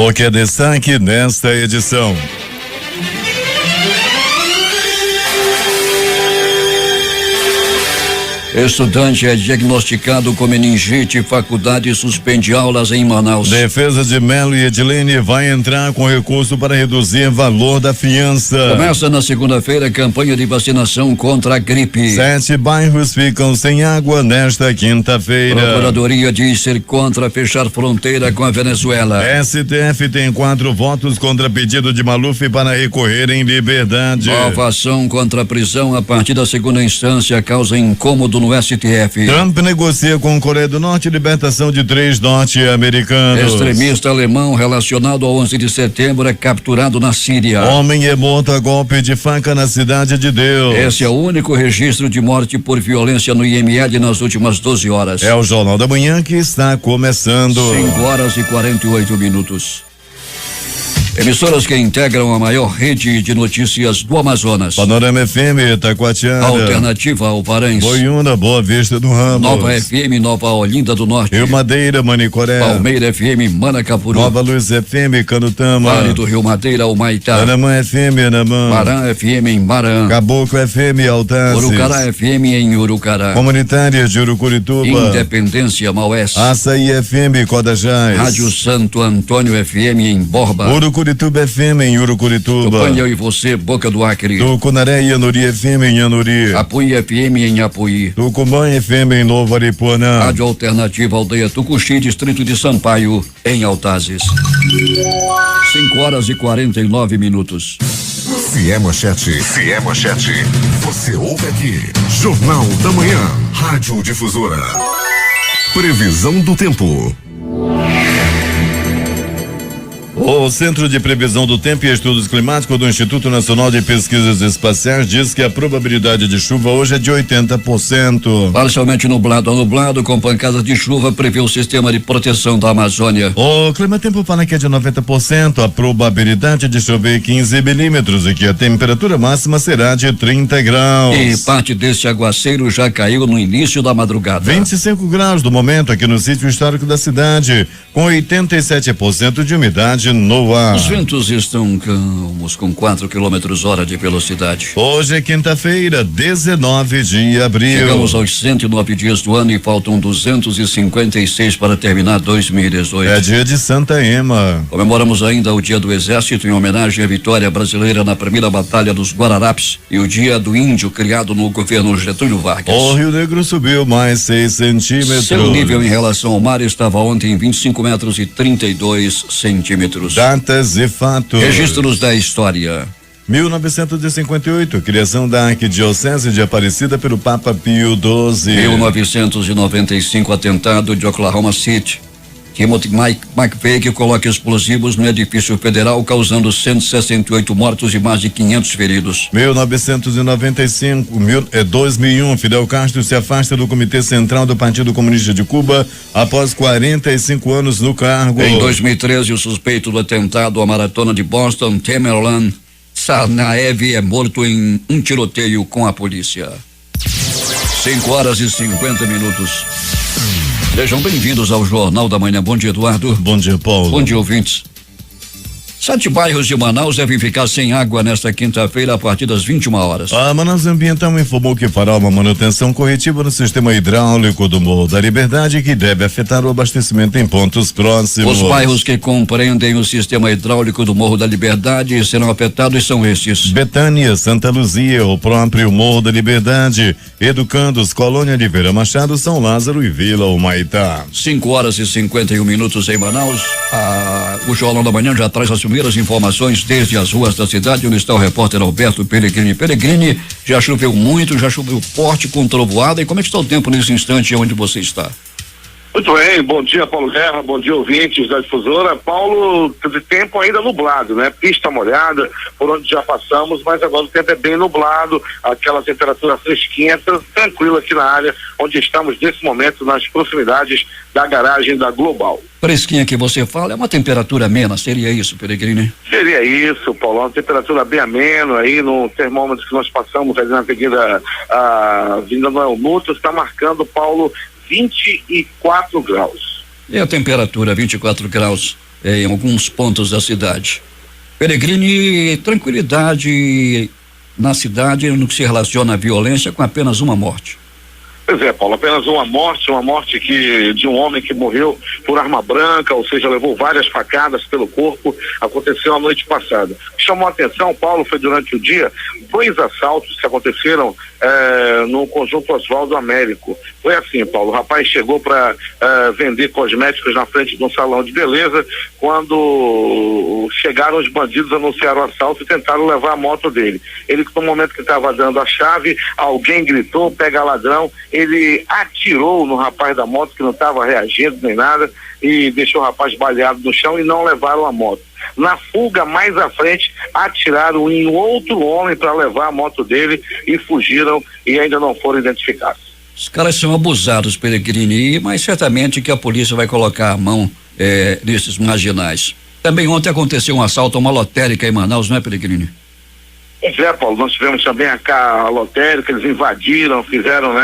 O que é destaque nesta edição? Estudante é diagnosticado com meningite, faculdade suspende aulas em Manaus. Defesa de Melo e Edilene vai entrar com recurso para reduzir valor da fiança. Começa na segunda-feira a campanha de vacinação contra a gripe. 7 bairros ficam sem água nesta quinta-feira. Procuradoria diz ser contra fechar fronteira com a Venezuela. STF tem 4 votos contra pedido de Maluf para recorrer em liberdade. Nova ação contra a prisão a partir da segunda instância causa incômodo no STF. Trump negocia com Coreia do Norte libertação de 3 norte-americanos. Extremista alemão relacionado ao 11 de setembro é capturado na Síria. Homem é morto a golpe de faca na Cidade de Deus. Esse é o único registro de morte por violência no IML nas últimas 12 horas. É o Jornal da Manhã que está começando. 5h48. Emissoras que integram a maior rede de notícias do Amazonas. Panorama FM, Taquatiara. Alternativa Alvarense. Boiúna, Boa Vista do Ramos. Nova FM, Nova Olinda do Norte. Rio Madeira, Manicoré. Palmeira FM, Manacapuru. Nova Luz FM, Canutama. Vale do Rio Madeira, Humaitá. Anamã FM, Anamã. Marã FM em Marã. Caboclo FM, Altazes. Urucará FM em Urucará. Comunitária de Urucurituba. Independência, Maués. Açaí FM, Codajás. Rádio Santo Antônio FM em Borba. Urucurituba FM em Urucurituba. Tupanha e você, Boca do Acre. Tucunaré e Anuri FM em Anuri. Apuí FM em Apuí. Tucumã FM em Novo Aripuanã. Rádio Alternativa Aldeia Tucuxi, distrito de Sampaio, em Altazes. 5h49. Se é manchete, você ouve aqui. Jornal da Manhã, Rádio Difusora. Previsão do tempo. O Centro de Previsão do Tempo e Estudos Climáticos do Instituto Nacional de Pesquisas Espaciais diz que a probabilidade de chuva hoje é de 80%. Parcialmente nublado a nublado, com pancadas de chuva, prevê o sistema de proteção da Amazônia. O Climatempo fala que é de 90%, a probabilidade de chover 15 milímetros e que a temperatura máxima será de 30 graus. E parte desse aguaceiro já caiu no início da madrugada. 25 graus do momento aqui no sítio histórico da cidade, com 87% de umidade no ar. Os ventos estão calmos, com 4 km/h de velocidade. Hoje é quinta-feira, 19 de abril. Chegamos aos 109 dias do ano e faltam 256 para terminar 2018. É dia de Santa Ema. Comemoramos ainda o Dia do Exército em homenagem à vitória brasileira na primeira Batalha dos Guararapes e o Dia do Índio, criado no governo Getúlio Vargas. O Rio Negro subiu mais 6 centímetros. Seu nível em relação ao mar estava ontem em 25 metros e 32 centímetros. Datas e fatos. Registros da história. 1958, criação da Arquidiocese de Aparecida pelo Papa Pio XII. 1995, atentado de Oklahoma City. Timothy McVeigh que coloca explosivos no edifício federal, causando 168 mortos e mais de 500 feridos. 2001, Fidel Castro se afasta do Comitê Central do Partido Comunista de Cuba após 45 anos no cargo. Em 2013, o suspeito do atentado à maratona de Boston, Tamerlan Tsarnaev, é morto em um tiroteio com a polícia. 5h50. Sejam bem-vindos ao Jornal da Manhã. Bom dia, Eduardo. Bom dia, Paulo. Bom dia, ouvintes. 7 bairros de Manaus devem ficar sem água nesta quinta-feira a partir das 21 horas. A Manaus Ambiental informou que fará uma manutenção corretiva no sistema hidráulico do Morro da Liberdade, que deve afetar o abastecimento em pontos próximos. Os bairros que compreendem o sistema hidráulico do Morro da Liberdade serão afetados são estes: Betânia, Santa Luzia, o próprio Morro da Liberdade, Educandos, Colônia Oliveira Machado, São Lázaro e Vila Humaitá. 5h51 em Manaus. O Jornal da Manhã já traz as primeiras informações desde as ruas da cidade, onde está o repórter Alberto Peregrini. Peregrini, já choveu muito, já choveu forte com trovoada. E como é que está o tempo nesse instante onde você está? Muito bem, bom dia, Paulo Guerra, bom dia, ouvintes da Difusora. Paulo, de tempo ainda nublado, né? Pista molhada, por onde já passamos, mas agora o tempo é bem nublado, aquela temperatura fresquinha, tranquila aqui na área, onde estamos nesse momento, nas proximidades da garagem da Global. Fresquinha que você fala, é uma temperatura amena, seria isso, Peregrini? Seria isso, Paulo, uma temperatura bem amena aí no termômetro que nós passamos ali na Avenida Noel Nuto, está marcando, Paulo, 24 graus. E a temperatura 24 graus em alguns pontos da cidade. Peregrini, tranquilidade na cidade no que se relaciona à violência, com apenas uma morte. Pois é, Paulo, apenas uma morte de um homem que morreu por arma branca, ou seja, levou várias facadas pelo corpo, aconteceu a noite passada. O que chamou a atenção, Paulo, foi durante o dia, 2 assaltos que aconteceram no conjunto Oswaldo Américo. Foi assim, Paulo, o rapaz chegou para vender cosméticos na frente de um salão de beleza, quando chegaram os bandidos, anunciaram o assalto e tentaram levar a moto dele. Ele, no momento que estava dando a chave, alguém gritou, pega ladrão, ele atirou no rapaz da moto, que não estava reagindo nem nada, e deixou o rapaz baleado no chão e não levaram a moto. Na fuga, mais à frente, atiraram em outro homem para levar a moto dele e fugiram e ainda não foram identificados. Os caras são abusados, Peregrini, mas certamente que a polícia vai colocar a mão nesses marginais. Também ontem aconteceu um assalto a uma lotérica em Manaus, não é, Peregrini? Pois é, Paulo, nós tivemos também a lotérica, eles invadiram, fizeram,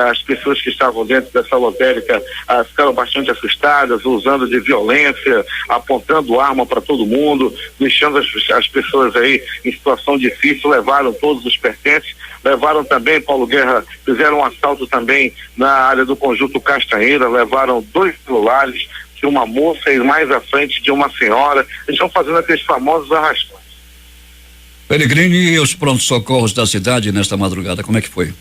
as pessoas que estavam dentro dessa lotérica ficaram bastante assustadas, usando de violência, apontando arma para todo mundo, deixando as pessoas aí em situação difícil, levaram todos os pertences, levaram também, Paulo Guerra, fizeram um assalto também na área do conjunto Castanheira, levaram 2 celulares de uma moça e mais à frente de uma senhora, eles estão fazendo aqueles famosos arrastões. Peregrini, e os prontos-socorros da cidade nesta madrugada, como é que foi?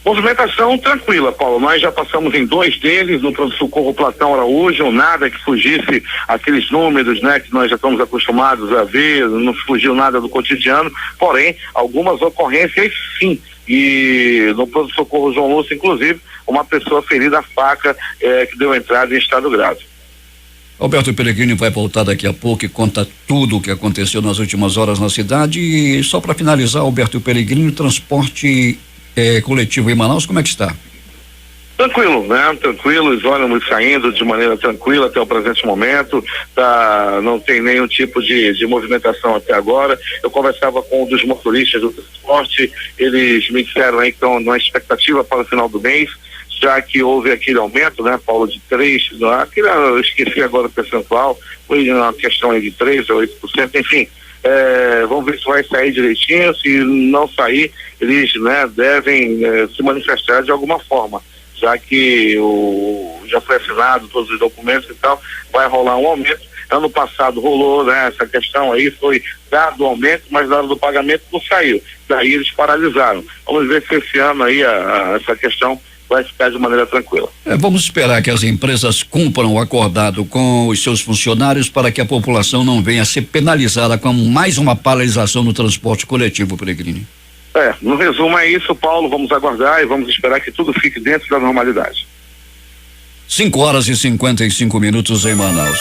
Movimentação tranquila, Paulo. Nós já passamos em 2 deles, no pronto-socorro Platão Araújo, nada que fugisse aqueles números, que nós já estamos acostumados a ver, não fugiu nada do cotidiano, porém, algumas ocorrências sim. E no pronto-socorro João Lúcio, inclusive, uma pessoa ferida a faca que deu entrada em estado grave. Alberto Peregrini vai voltar daqui a pouco e conta tudo o que aconteceu nas últimas horas na cidade. E só para finalizar, Alberto Peregrini, transporte coletivo em Manaus, como é que está? Tranquilo, Tranquilo, os ônibus saindo de maneira tranquila até o presente momento, não tem nenhum tipo de movimentação até agora. Eu conversava com um dos motoristas do transporte, eles me disseram aí que estão numa expectativa para o final do mês, já que houve aquele aumento, Paulo, de 3, eu esqueci agora o percentual, foi uma questão aí de 3 a 8%, enfim, vamos ver se vai sair direitinho. Se não sair, eles devem se manifestar de alguma forma, já que já foi assinado todos os documentos e tal, vai rolar um aumento. Ano passado rolou, essa questão aí, foi dado o aumento, mas na hora do pagamento não saiu, daí eles paralisaram. Vamos ver se esse ano aí essa questão vai ficar de maneira tranquila. Vamos esperar que as empresas cumpram o acordado com os seus funcionários para que a população não venha a ser penalizada com mais uma paralisação no transporte coletivo, Peregrini. No resumo é isso, Paulo, vamos aguardar e vamos esperar que tudo fique dentro da normalidade. 5:55 em Manaus.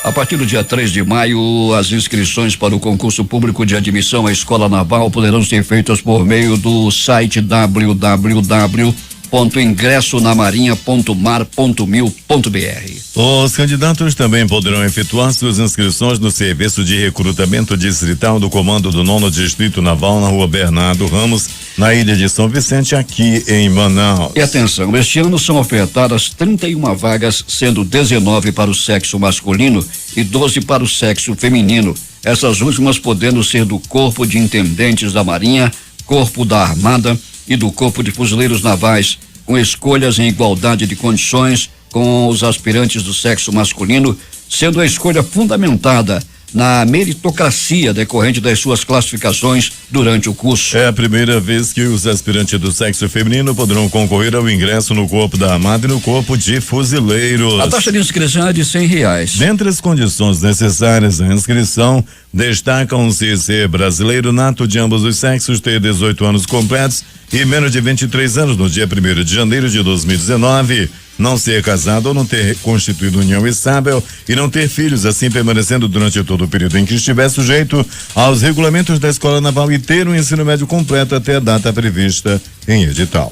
A partir do dia 3 de maio, as inscrições para o concurso público de admissão à Escola Naval poderão ser feitas por meio do site www.ingressonamarinha.mar.mil.br. Os candidatos também poderão efetuar suas inscrições no Serviço de Recrutamento Distrital do Comando do 9º Distrito Naval, na Rua Bernardo Ramos, na Ilha de São Vicente, aqui em Manaus. E atenção, este ano são ofertadas 31 vagas, sendo 19 para o sexo masculino e 12 para o sexo feminino. Essas últimas podendo ser do Corpo de Intendentes da Marinha, Corpo da Armada e do Corpo de Fuzileiros Navais, com escolhas em igualdade de condições com os aspirantes do sexo masculino, sendo a escolha fundamentada na meritocracia decorrente das suas classificações durante o curso. É a primeira vez que os aspirantes do sexo feminino poderão concorrer ao ingresso no Corpo da Armada e no Corpo de Fuzileiros. A taxa de inscrição é de R$100. Dentre as condições necessárias à inscrição, destacam-se ser brasileiro nato de ambos os sexos, ter 18 anos completos e menos de 23 anos no dia 1º de janeiro de 2019, não ser casado ou não ter constituído união estável e não ter filhos, assim permanecendo durante todo o período em que estiver sujeito aos regulamentos da Escola Naval e ter um ensino médio completo até a data prevista em edital.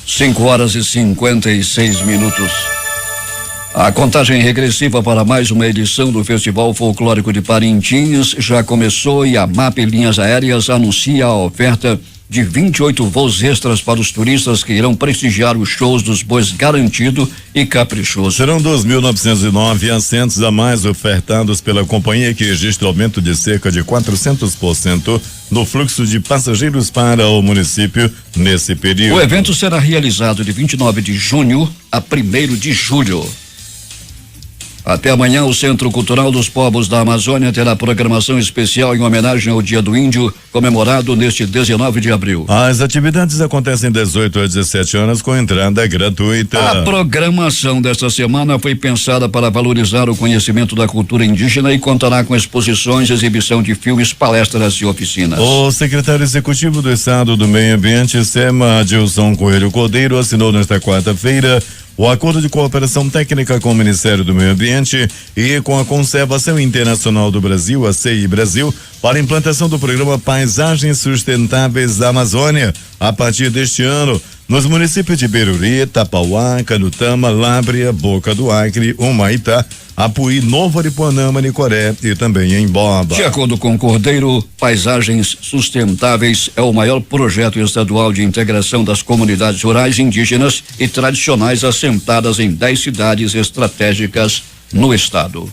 5:56. A contagem regressiva para mais uma edição do Festival Folclórico de Parintins já começou e a MAP Linhas Aéreas anuncia a oferta de 28 voos extras para os turistas que irão prestigiar os shows dos Bois Garantido e Caprichoso. Serão 2.909 assentos a mais ofertados pela companhia, que registra aumento de cerca de 400% no fluxo de passageiros para o município nesse período. O evento será realizado de 29 de junho a 1º de julho. Até amanhã, o Centro Cultural dos Povos da Amazônia terá programação especial em homenagem ao Dia do Índio, comemorado neste 19 de abril. As atividades acontecem 18 às 17 horas com entrada gratuita. A programação desta semana foi pensada para valorizar o conhecimento da cultura indígena e contará com exposições, exibição de filmes, palestras e oficinas. O secretário executivo do Estado do Meio Ambiente, SEMA, Adilson Coelho Cordeiro, assinou nesta quarta-feira o acordo de cooperação técnica com o Ministério do Meio Ambiente e com a Conservação Internacional do Brasil, a CI Brasil, para a implantação do programa Paisagens Sustentáveis da Amazônia a partir deste ano, nos municípios de Beruri, Tapauá, Canutama, Lábrea, Boca do Acre, Humaitá, Apuí, Novo Aripuanã, Nicoré e também em Boba. De acordo com Cordeiro, Paisagens Sustentáveis é o maior projeto estadual de integração das comunidades rurais, indígenas e tradicionais assentadas em 10 cidades estratégicas no estado.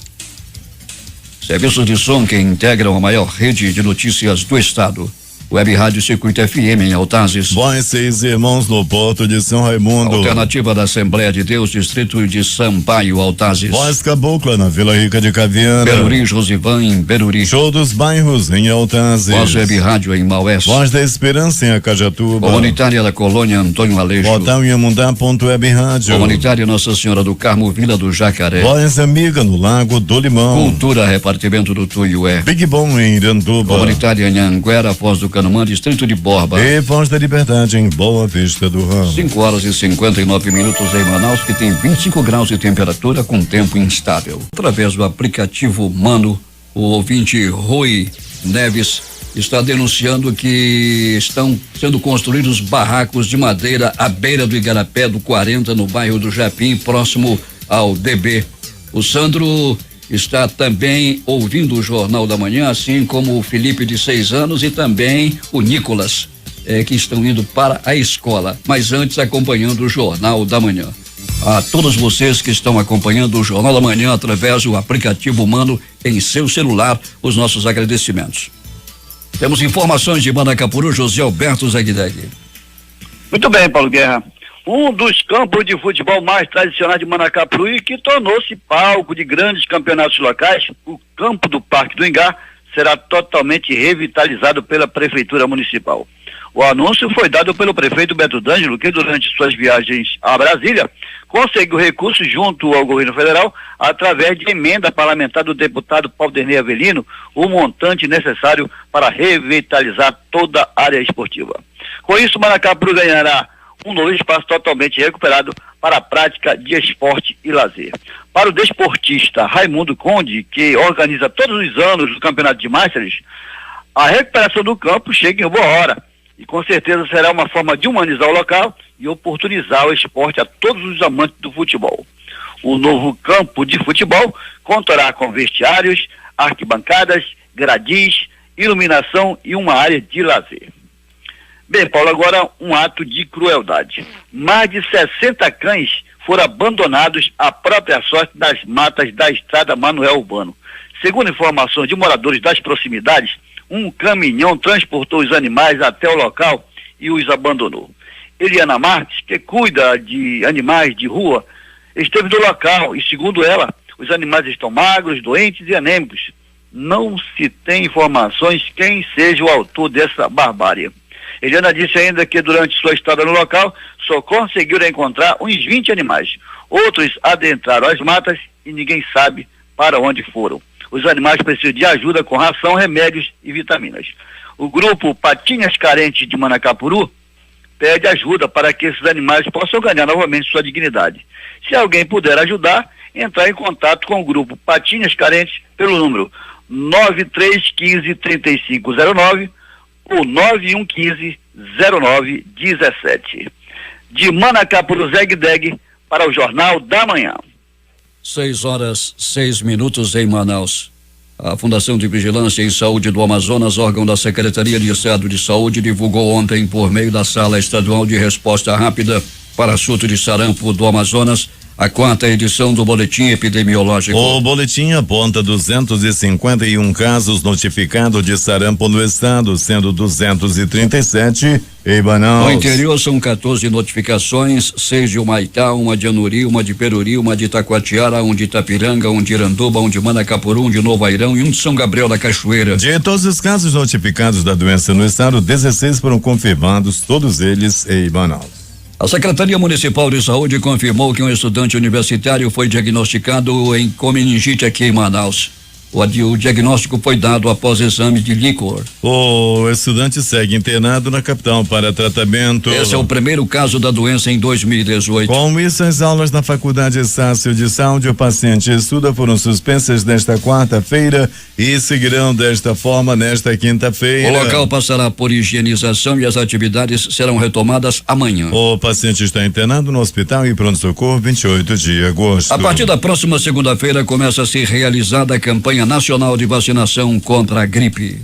Serviços de som que integram a maior rede de notícias do estado. Web Rádio Circuito FM em Altazes. Voz Seis Irmãos no Porto de São Raimundo. Alternativa da Assembleia de Deus, Distrito de Sampaio, Altazes. Voz Cabocla na Vila Rica de Caviana. Beruri, Josivan em Beruri. Show dos Bairros em Altazes. Voz Web Rádio em Maués. Voz da Esperança em Acajatuba. Comunitária da Colônia Antônio Aleixo. Portal Inhamundá.web Rádio. Comunitária Nossa Senhora do Carmo, Vila do Jacaré. Voz Amiga no Lago do Limão. Cultura, Repartimento do Tuiué. Big Bom em Iranduba. Comunitária em Anguera, Foz do Canumã, Distrito de Borba. E Voz da Liberdade em Boa Vista do Ramo. 5h59 em Manaus, que tem 25 graus de temperatura com tempo instável. Através do aplicativo Mano, o ouvinte Rui Neves está denunciando que estão sendo construídos barracos de madeira à beira do Igarapé do 40, no bairro do Japim, próximo ao DB. O Sandro está também ouvindo o Jornal da Manhã, assim como o Felipe, de 6 anos, e também o Nicolas, que estão indo para a escola, mas antes acompanhando o Jornal da Manhã. A todos vocês que estão acompanhando o Jornal da Manhã através do aplicativo Mano em seu celular, os nossos agradecimentos. Temos informações de Manacapuru, José Alberto Zegdeg. Muito bem, Paulo Guerra. Um dos campos de futebol mais tradicionais de Manacapuru e que tornou-se palco de grandes campeonatos locais, o campo do Parque do Ingá, será totalmente revitalizado pela Prefeitura Municipal. O anúncio foi dado pelo prefeito Beto D'Angelo, que durante suas viagens a Brasília conseguiu recursos junto ao governo federal através de emenda parlamentar do deputado Paulderney Avelino, o montante necessário para revitalizar toda a área esportiva. Com isso, Manacapuru ganhará um novo espaço totalmente recuperado para a prática de esporte e lazer. Para o desportista Raimundo Conde, que organiza todos os anos o Campeonato de Masters, a recuperação do campo chega em boa hora e com certeza será uma forma de humanizar o local e oportunizar o esporte a todos os amantes do futebol. O novo campo de futebol contará com vestiários, arquibancadas, gradis, iluminação e uma área de lazer. Bem, Paulo, agora um ato de crueldade. Mais de 60 cães foram abandonados à própria sorte nas matas da estrada Manuel Urbano. Segundo informações de moradores das proximidades, um caminhão transportou os animais até o local e os abandonou. Eliana Marques, que cuida de animais de rua, esteve no local e, segundo ela, os animais estão magros, doentes e anêmicos. Não se tem informações quem seja o autor dessa barbárie. Eliana disse ainda que durante sua estada no local só conseguiram encontrar uns 20 animais. Outros adentraram as matas e ninguém sabe para onde foram. Os animais precisam de ajuda com ração, remédios e vitaminas. O grupo Patinhas Carentes de Manacapuru pede ajuda para que esses animais possam ganhar novamente sua dignidade. Se alguém puder ajudar, entrar em contato com o grupo Patinhas Carentes pelo número 9315-3509 ou 9115-0917. De Manacapuru, Zegdeg, para o Jornal da Manhã. 6h06 em Manaus. A Fundação de Vigilância em Saúde do Amazonas, órgão da Secretaria de Estado de Saúde, divulgou ontem, por meio da Sala Estadual de Resposta Rápida para Surto de Sarampo do Amazonas, a 4ª edição do boletim epidemiológico. O boletim aponta 251 casos notificados de sarampo no estado, sendo 237 em Manaus. No interior são 14 notificações, 6 de Humaitá, 1 de Anuri, 1 de Peruri, 1 de Taquatiara, 1 de Itapiranga, 1 de Iranduba, 1 de Manacapuru, 1 de Novo Airão e 1 de São Gabriel da Cachoeira. De todos os casos notificados da doença no estado, 16 foram confirmados, todos eles em Manaus. A Secretaria Municipal de Saúde confirmou que um estudante universitário foi diagnosticado com meningite aqui em Manaus. O diagnóstico foi dado após exame de líquor. O estudante segue internado na capital para tratamento. Esse é o primeiro caso da doença em 2018. Com isso, as aulas na Faculdade Estácio de Saúde, o paciente estuda foram suspensas nesta quarta-feira e seguirão desta forma nesta quinta-feira. O local passará por higienização e as atividades serão retomadas amanhã. O paciente está internado no hospital e pronto-socorro 28 de agosto. A partir da próxima segunda-feira começa a ser realizada a campanha nacional de vacinação contra a gripe.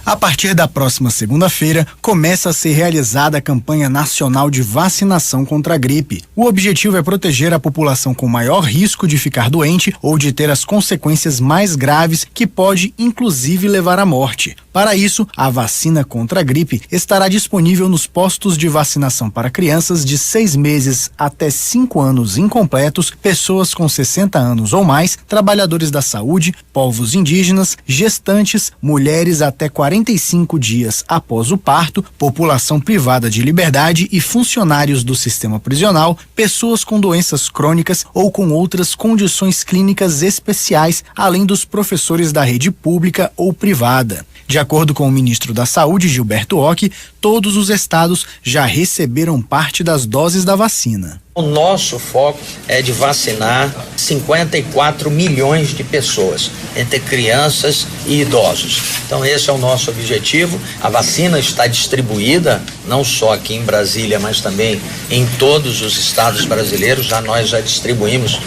A partir da próxima segunda-feira, começa a ser realizada a campanha nacional de vacinação contra a gripe. O objetivo é proteger a população com maior risco de ficar doente ou de ter as consequências mais graves, que pode inclusive levar à morte. Para isso, a vacina contra a gripe estará disponível nos postos de vacinação para crianças de 6 meses até 5 anos incompletos, pessoas com 60 anos ou mais, trabalhadores da saúde, povos indígenas, gestantes, mulheres até 45 dias após o parto, população privada de liberdade e funcionários do sistema prisional, pessoas com doenças crônicas ou com outras condições clínicas especiais, além dos professores da rede pública ou privada. De acordo com o ministro da Saúde, Gilberto Ock, todos os estados já receberam parte das doses da vacina. O nosso foco é de vacinar 54 milhões de pessoas, entre crianças e idosos. Então esse é o nosso objetivo. A vacina está distribuída, não só aqui em Brasília, mas também em todos os estados brasileiros. Nós já distribuímos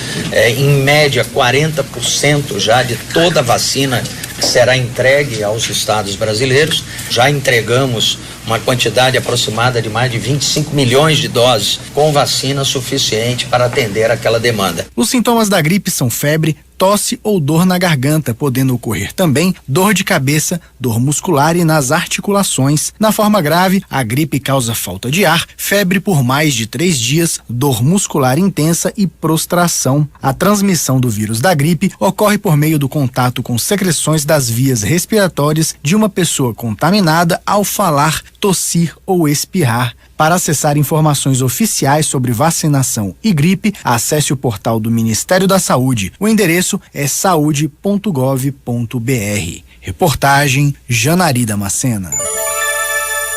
em média 40% já de toda a vacina que será entregue aos estados brasileiros. Já entregamos uma quantidade aproximada de mais de 25 milhões de doses com vacina suficiente para atender aquela demanda. Os sintomas da gripe são febre, tosse ou dor na garganta, podendo ocorrer também dor de cabeça, dor muscular e nas articulações. Na forma grave, a gripe causa falta de ar, febre por mais de 3 dias, dor muscular intensa e prostração. A transmissão do vírus da gripe ocorre por meio do contato com secreções das vias respiratórias de uma pessoa contaminada ao falar, tossir ou espirrar. Para acessar informações oficiais sobre vacinação e gripe, acesse o portal do Ministério da Saúde. O endereço é saude.gov.br. Reportagem Janari Damascena.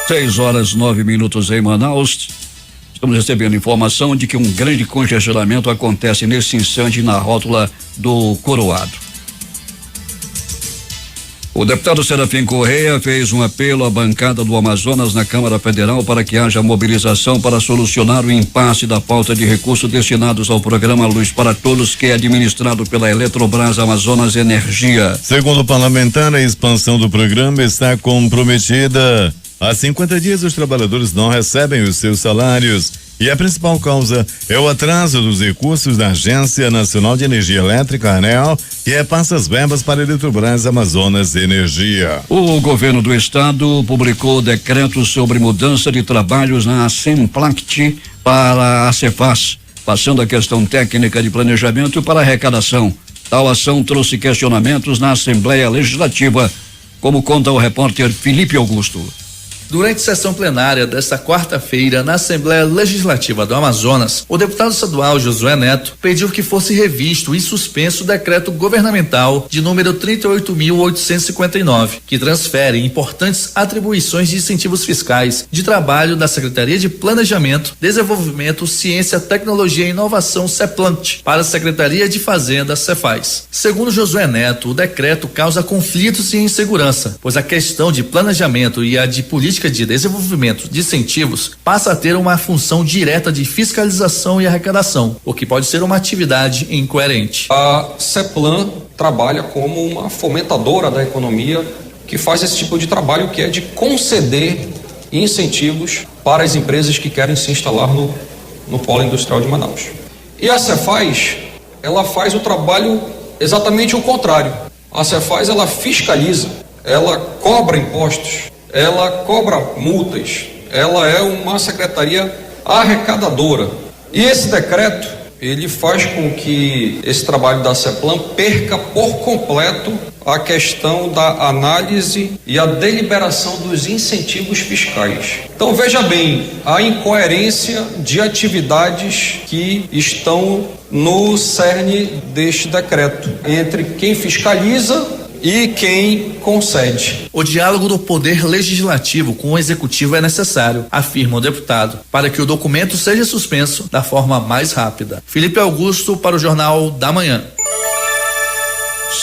6h09 em Manaus. Estamos recebendo informação de que um grande congestionamento acontece nesse instante na rótula do Coroado. O deputado Serafim Correia fez um apelo à bancada do Amazonas na Câmara Federal para que haja mobilização para solucionar o impasse da falta de recursos destinados ao programa Luz para Todos, que é administrado pela Eletrobras Amazonas Energia. Segundo o parlamentar, a expansão do programa está comprometida. Há 50 dias os trabalhadores não recebem os seus salários. E a principal causa é o atraso dos recursos da Agência Nacional de Energia Elétrica, ANEEL, que repassa as verbas para a Eletrobras Amazonas Energia. O governo do estado publicou decreto sobre mudança de trabalhos na Semplact para a Cefaz, passando a questão técnica de planejamento para arrecadação. Tal ação trouxe questionamentos na Assembleia Legislativa, como conta o repórter Felipe Augusto. Durante sessão plenária desta quarta-feira na Assembleia Legislativa do Amazonas, o deputado estadual Josué Neto pediu que fosse revisto e suspenso o decreto governamental de número 38.859, que transfere importantes atribuições de incentivos fiscais de trabalho da Secretaria de Planejamento, Desenvolvimento, Ciência, Tecnologia e Inovação CEPLANT para a Secretaria de Fazenda Cefaz. Segundo Josué Neto, o decreto causa conflitos e insegurança, pois a questão de planejamento e a de política política de desenvolvimento de incentivos passa a ter uma função direta de fiscalização e arrecadação, o que pode ser uma atividade incoerente. A CEPLAN trabalha como uma fomentadora da economia que faz esse tipo de trabalho, que é de conceder incentivos para as empresas que querem se instalar no polo industrial de Manaus. E a Cefaz, ela faz o trabalho exatamente o contrário. A Cefaz, ela fiscaliza, ela cobra impostos, ela cobra multas, ela é uma secretaria arrecadadora. E esse decreto, ele faz com que esse trabalho da CEPLAN perca por completo a questão da análise e a deliberação dos incentivos fiscais. Então veja bem, a incoerência de atividades que estão no cerne deste decreto, entre quem fiscaliza e quem concede. O diálogo do poder legislativo com o executivo é necessário, afirma o deputado, para que o documento seja suspenso da forma mais rápida. Felipe Augusto para o Jornal da Manhã.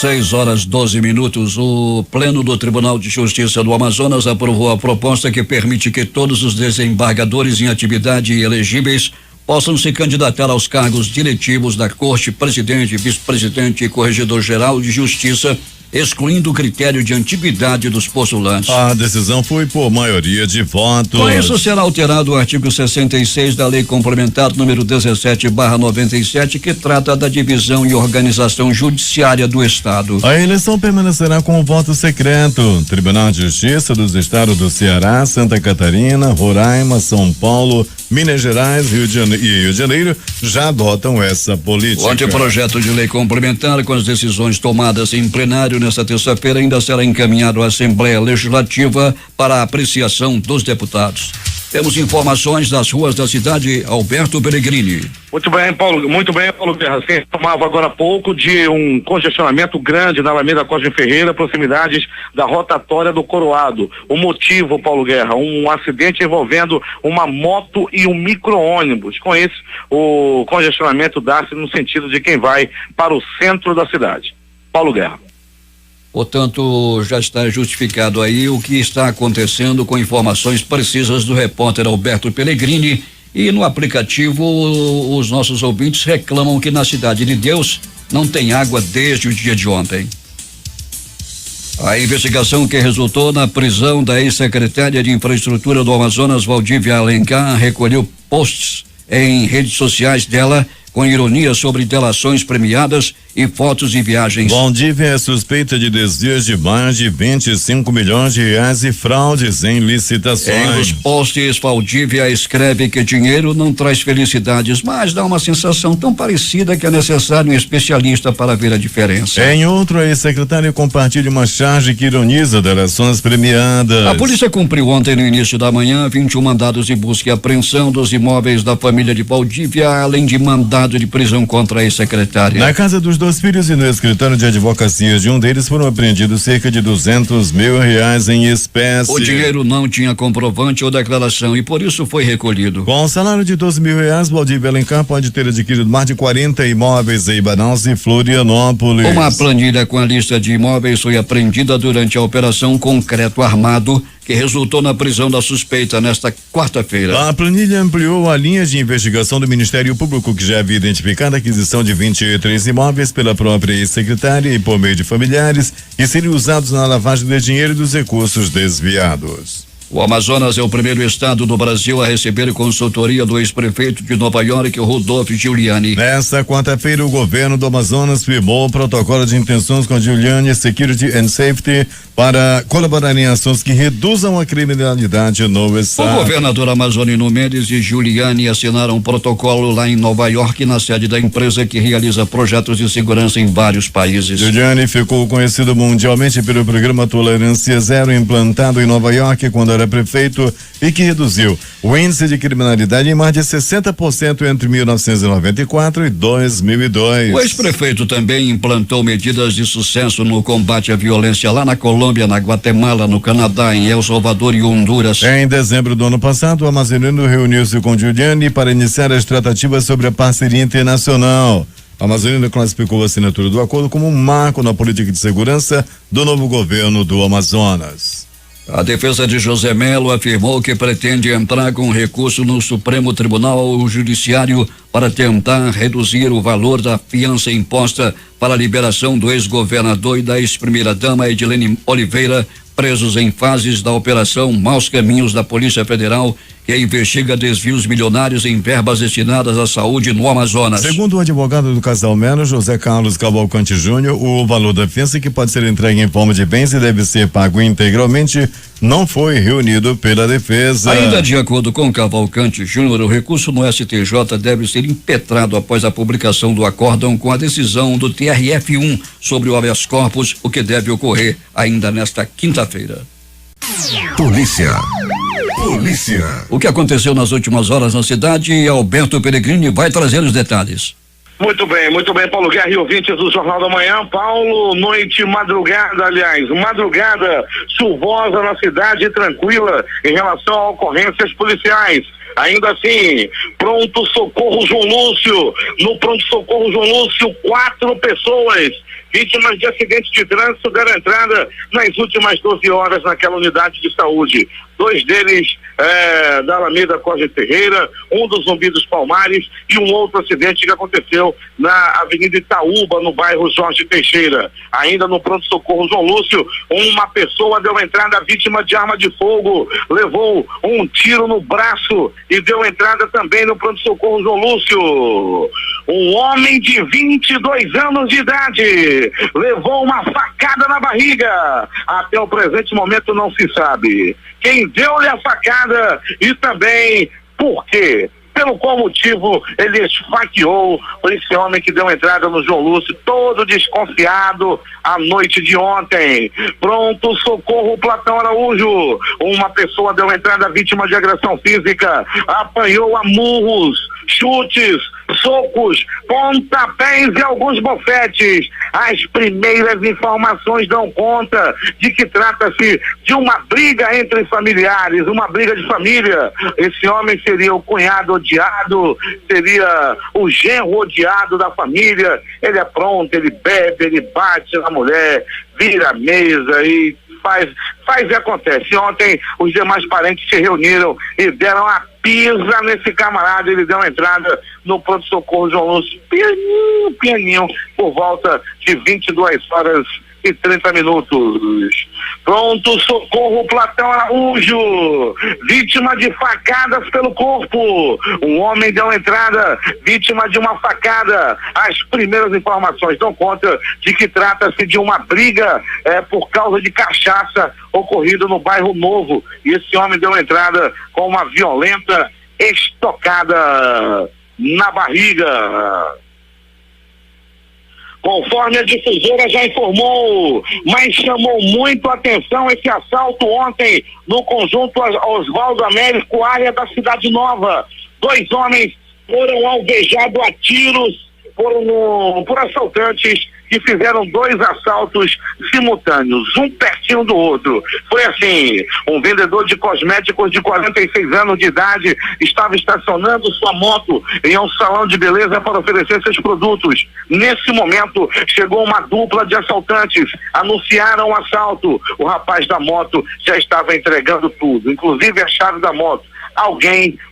6:12. O Pleno do Tribunal de Justiça do Amazonas aprovou a proposta que permite que todos os desembargadores em atividade elegíveis possam se candidatar aos cargos diretivos da Corte, presidente, vice-presidente e corregedor-geral de Justiça, excluindo o critério de antiguidade dos postulantes. A decisão foi por maioria de votos. Com isso, será alterado o artigo 66 da Lei Complementar número 17/97, que trata da divisão e organização judiciária do Estado. A eleição permanecerá com o voto secreto. Tribunal de Justiça dos Estados do Ceará, Santa Catarina, Roraima, São Paulo, Minas Gerais, Rio de Janeiro já adotam essa política. O anteprojeto de lei complementar, com as decisões tomadas em plenário nesta terça-feira, ainda será encaminhado à Assembleia Legislativa para a apreciação dos deputados. Temos informações das ruas da cidade, Alberto Pellegrini. Muito bem, Paulo Guerra. Você informava agora há pouco de um congestionamento grande na Alameda Cosme Ferreira, proximidades da rotatória do Coroado. O motivo, Paulo Guerra, um acidente envolvendo uma moto e um micro-ônibus. Com isso, o congestionamento dá-se no sentido de quem vai para o centro da cidade. Paulo Guerra. Portanto, já está justificado aí o que está acontecendo, com informações precisas do repórter Alberto Pellegrini. E no aplicativo, os nossos ouvintes reclamam que na Cidade de Deus não tem água desde o dia de ontem. A investigação que resultou na prisão da ex-secretária de Infraestrutura do Amazonas, Valdívia Alencar, recolheu posts em redes sociais dela com ironia sobre delações premiadas e fotos de viagens. Valdívia é suspeita de desvios de mais de 25 milhões de reais e fraudes em licitações. Em os posts, Valdívia escreve que dinheiro não traz felicidades, mas dá uma sensação tão parecida que é necessário um especialista para ver a diferença. Em outro, a ex-secretária compartilha uma charge que ironiza delações premiadas. A polícia cumpriu ontem, no início da manhã, 21 mandados de busca e apreensão dos imóveis da família de Valdívia, além de mandado de prisão contra a ex-secretária. Na casa dos dois filhos e no escritório de advocacia de um deles foram apreendidos cerca de R$200 mil em espécie. O dinheiro não tinha comprovante ou declaração e por isso foi recolhido. Com um salário de R$12 mil, Valdívia Alencar pode ter adquirido mais de 40 imóveis em Manaus e Florianópolis. Uma planilha com a lista de imóveis foi apreendida durante a Operação Concreto Armado, que resultou na prisão da suspeita nesta quarta-feira. A planilha ampliou a linha de investigação do Ministério Público, que já havia identificado a aquisição de 23 imóveis pela própria ex-secretária e por meio de familiares, que seriam usados na lavagem de dinheiro e dos recursos desviados. O Amazonas é o primeiro estado do Brasil a receber consultoria do ex-prefeito de Nova York, Rudolph Giuliani. Nesta quarta-feira, o governo do Amazonas firmou o protocolo de intenções com Giuliani Security and Safety para colaborar em ações que reduzam a criminalidade no estado. O governador amazonino Mendes e Giuliani assinaram um protocolo lá em Nova York, na sede da empresa que realiza projetos de segurança em vários países. Giuliani ficou conhecido mundialmente pelo programa Tolerância Zero, implantado em Nova York quando era prefeito, e que reduziu o índice de criminalidade em mais de 60% entre 1994 e 2002. O ex-prefeito também implantou medidas de sucesso no combate à violência lá na Colômbia, na Guatemala, no Canadá, em El Salvador e Honduras. Em dezembro do ano passado, o amazonino reuniu-se com Giuliani para iniciar as tratativas sobre a parceria internacional. A Amazônia classificou a assinatura do acordo como um marco na política de segurança do novo governo do Amazonas. A defesa de José Melo afirmou que pretende entrar com recurso no Supremo Tribunal Judiciário para tentar reduzir o valor da fiança imposta para a liberação do ex-governador e da ex-primeira-dama Edilene Oliveira, presos em fases da Operação Maus Caminhos da Polícia Federal, que investiga desvios milionários em verbas destinadas à saúde no Amazonas. Segundo o advogado do casal Melo, José Carlos Cavalcante Júnior, o valor da fiança, que pode ser entregue em forma de bens e deve ser pago integralmente, não foi reunido pela defesa. Ainda de acordo com Cavalcante Júnior, o recurso no STJ deve ser impetrado após a publicação do acórdão com a decisão do TRF1 sobre o habeas corpus, o que deve ocorrer ainda nesta quinta-feira. Polícia. O que aconteceu nas últimas horas na cidade, Alberto Pellegrini vai trazer os detalhes. Muito bem, Paulo Guerra e ouvintes do Jornal da Manhã. Paulo, madrugada chuvosa na cidade, tranquila em relação a ocorrências policiais. Ainda assim, Pronto Socorro João Lúcio, no Pronto Socorro João Lúcio, 4 pessoas vítimas de acidentes de trânsito deram entrada nas últimas 12 horas naquela unidade de saúde. 2 deles da Alameda Cosme Ferreira, um dos Zumbi dos Palmares e um outro acidente que aconteceu na Avenida Itaúba, no bairro Jorge Teixeira. Ainda no pronto-socorro João Lúcio, uma pessoa deu entrada vítima de arma de fogo, levou um tiro no braço e deu entrada também no pronto-socorro João Lúcio. Um homem de 22 anos de idade levou uma facada na barriga. Até o presente momento não se sabe quem deu-lhe a facada e também por quê. Pelo qual motivo ele esfaqueou esse homem que deu entrada no João Lúcio, todo desconfiado à noite de ontem. Pronto socorro Platão Araújo, uma pessoa deu entrada vítima de agressão física, apanhou a murros, chutes, socos, pontapés e alguns bofetes. As primeiras informações dão conta de que trata-se de uma briga entre familiares, uma briga de família. Esse homem seria o cunhado odiado, seria o genro odiado da família. Ele é pronto, ele bebe, ele bate na mulher, vira a mesa e faz e acontece. Ontem os demais parentes se reuniram e deram a pisa nesse camarada. Ele deu entrada no pronto-socorro João Lúcio, pianinho, por volta de 22h30. Pronto socorro Platão Araújo, vítima de facadas pelo corpo. Um homem deu entrada vítima de uma facada. As primeiras informações dão conta de que trata-se de uma briga por causa de cachaça ocorrido no bairro Novo, e esse homem deu entrada com uma violenta estocada na barriga. Conforme a difusora já informou, mas chamou muito a atenção esse assalto ontem no conjunto Oswaldo Américo, área da Cidade Nova. 2 homens foram alvejados a tiros por assaltantes que fizeram 2 assaltos simultâneos, um pertinho do outro. Foi assim: um vendedor de cosméticos de 46 anos de idade estava estacionando sua moto em um salão de beleza para oferecer seus produtos. Nesse momento, chegou uma dupla de assaltantes, anunciaram o assalto. O rapaz da moto já estava entregando tudo, inclusive a chave da moto.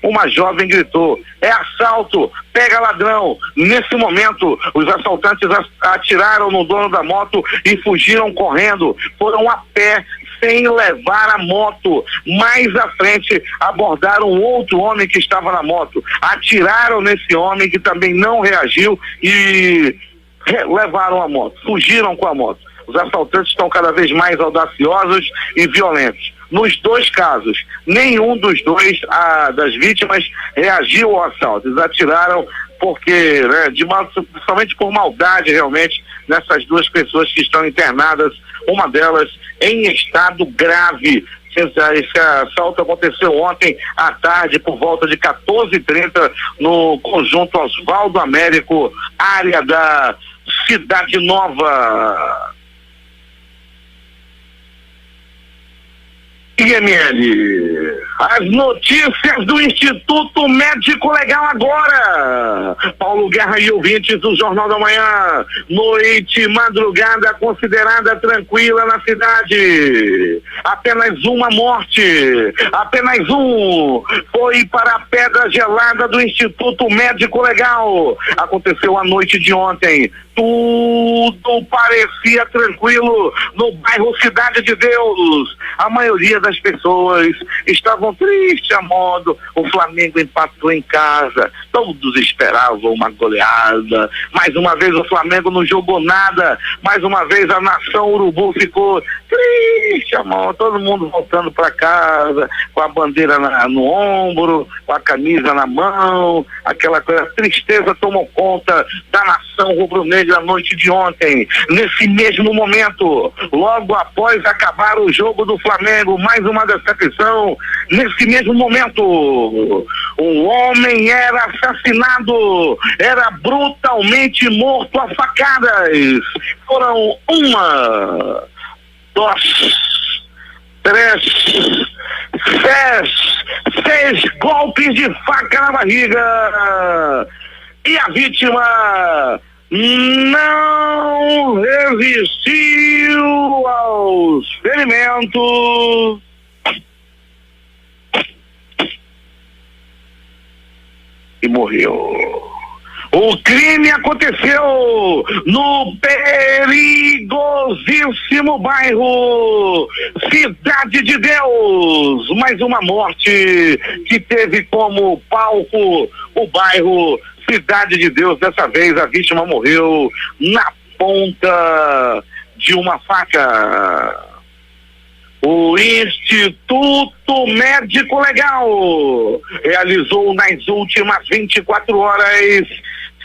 Uma jovem gritou: é assalto, pega ladrão. Nesse momento, os assaltantes atiraram no dono da moto e fugiram correndo. Foram a pé, sem levar a moto. Mais à frente, abordaram outro homem que estava na moto. Atiraram nesse homem que também não reagiu e levaram a moto. Fugiram com a moto. Os assaltantes estão cada vez mais audaciosos e violentos. Nos 2 casos, nenhum dos 2 das vítimas reagiu ao assalto. Eles atiraram porque, somente por maldade, realmente, nessas 2 pessoas que estão internadas, uma delas em estado grave. Esse assalto aconteceu ontem à tarde, por volta de 14h30, no conjunto Oswaldo Américo, área da Cidade Nova. IML. As notícias do Instituto Médico Legal agora. Paulo Guerra e ouvintes do Jornal da Manhã. Noite, madrugada considerada tranquila na cidade. Apenas uma morte. Apenas um. Foi para a pedra gelada do Instituto Médico Legal. Aconteceu a noite de ontem. Tudo parecia tranquilo no bairro Cidade de Deus. A maioria das pessoas estavam tristes a modo. O Flamengo empatou em casa. Todos esperavam uma goleada. Mais uma vez o Flamengo não jogou nada. Mais uma vez a nação urubu ficou triste a modo. Todo mundo voltando para casa com a bandeira no ombro, com a camisa na mão. Aquela coisa, tristeza tomou conta da nação rubro-negra à noite de ontem. Nesse mesmo momento, logo após acabar o jogo do Flamengo, mais uma decepção. Nesse mesmo momento, um homem era assassinado, era brutalmente morto a facadas. Foram uma, duas, três, seis golpes de faca na barriga. E a vítima não resistiu aos ferimentos e morreu. O crime aconteceu no perigosíssimo bairro Cidade de Deus. Mais uma morte que teve como palco o bairro Cidade de Deus. Dessa vez a vítima morreu na ponta de uma faca. O Instituto Médico Legal realizou nas últimas 24 horas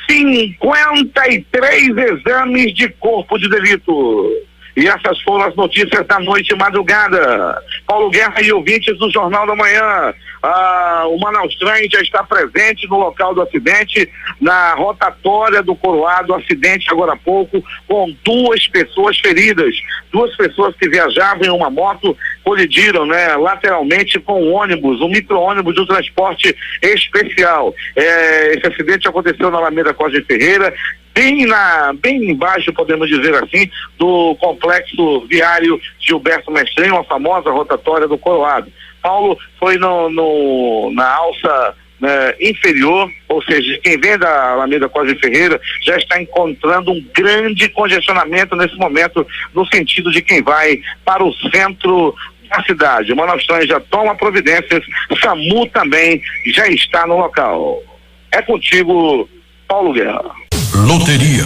53 exames de corpo de delito. E essas foram as notícias da noite e madrugada. Paulo Guerra e ouvintes do Jornal da Manhã. O Manaus Trem já está presente no local do acidente, na rotatória do Coroado. Acidente agora há pouco, com 2 pessoas feridas. 2 pessoas que viajavam em uma moto colidiram, lateralmente com um ônibus, um micro-ônibus do transporte especial. Esse acidente aconteceu na Alameda Cosme Ferreira, bem embaixo, podemos dizer assim, do complexo viário Gilberto Mestrinho, a famosa rotatória do Coroado. Paulo foi na alça inferior, ou seja, quem vem da Alameda Cosme Ferreira já está encontrando um grande congestionamento nesse momento, no sentido de quem vai para o centro da cidade. O Manaus Trem já toma providências, SAMU também já está no local. É contigo, Paulo Guerra. Loteria.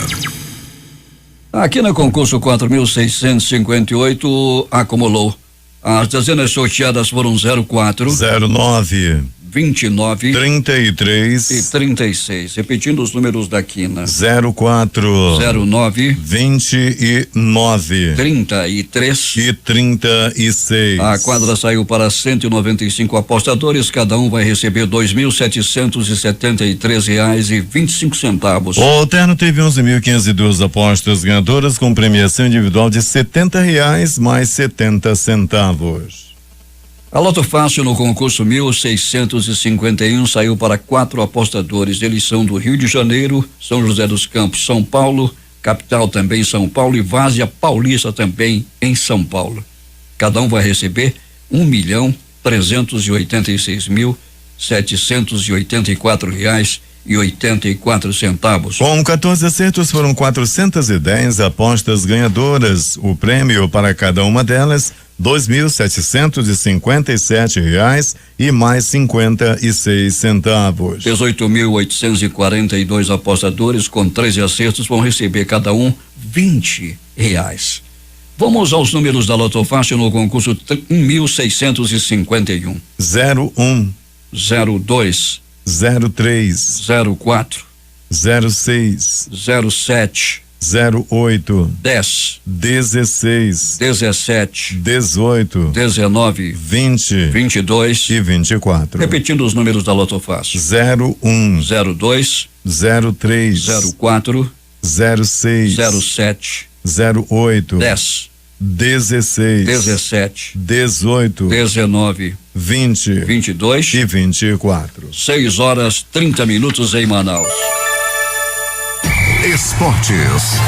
Aqui no concurso 4.658 acumulou. As dezenas sorteadas foram 04, 09, 29, 33 e 36. Repetindo os números da quina: 04, 09, 29 33 e 36. A quadra saiu para 195 apostadores, cada um vai receber R$2.773,25. O Alterno teve 11.502 apostas ganhadoras com premiação individual de R$70 mais 70 centavos. A Loto Fácil no concurso 1651 saiu para 4 apostadores. Eles são do Rio de Janeiro, São José dos Campos, São Paulo, capital também São Paulo e Várzea Paulista também em São Paulo. Cada um vai receber R$1.386.784,84. Com 14 acertos foram 410 apostas ganhadoras. O prêmio para cada uma delas R$2.757 e mais 56 centavos. 18.842 apostadores com 13 acertos vão receber cada um R$20. Vamos aos números da Loto Fácil no concurso 1.651. 01, 02, 03, 04, 06, 07, 08, 10, 16, 17, 18, 19, 20, 22 e 24. Repetindo os números da Loto Fácil: 01, 02, 03, 04, 06, 07, 08, 10, 16, 17, 18, 19, 20, 22 e 24. 6 horas 30 minutos em Manaus. Esportes.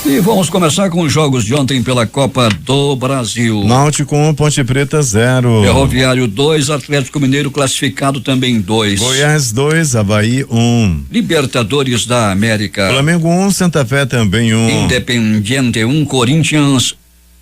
E vamos começar com os jogos de ontem pela Copa do Brasil. Náutico 1, Ponte Preta 0. Ferroviário 2, Atlético Mineiro classificado também 2. Goiás 2, Avaí 1. Libertadores da América. Flamengo 1, Santa Fé também 1. Independiente 1, Corinthians.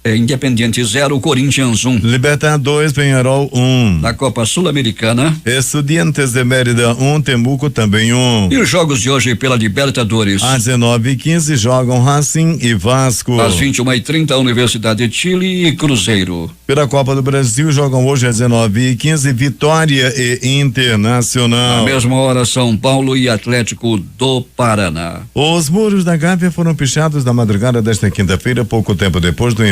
Independiente 0, Corinthians 1. Libertad 2, Penharol 1. Na Copa Sul-Americana. Estudiantes de Mérida 1, Temuco também 1. E os jogos de hoje pela Libertadores. Às 19h15 jogam Racing e Vasco. Às 21h30, Universidade de Chile e Cruzeiro. Pela Copa do Brasil jogam hoje às 19h15 Vitória e Internacional. Na mesma hora, São Paulo e Atlético do Paraná. Os muros da Gávea foram pichados na madrugada desta quinta-feira, pouco tempo depois do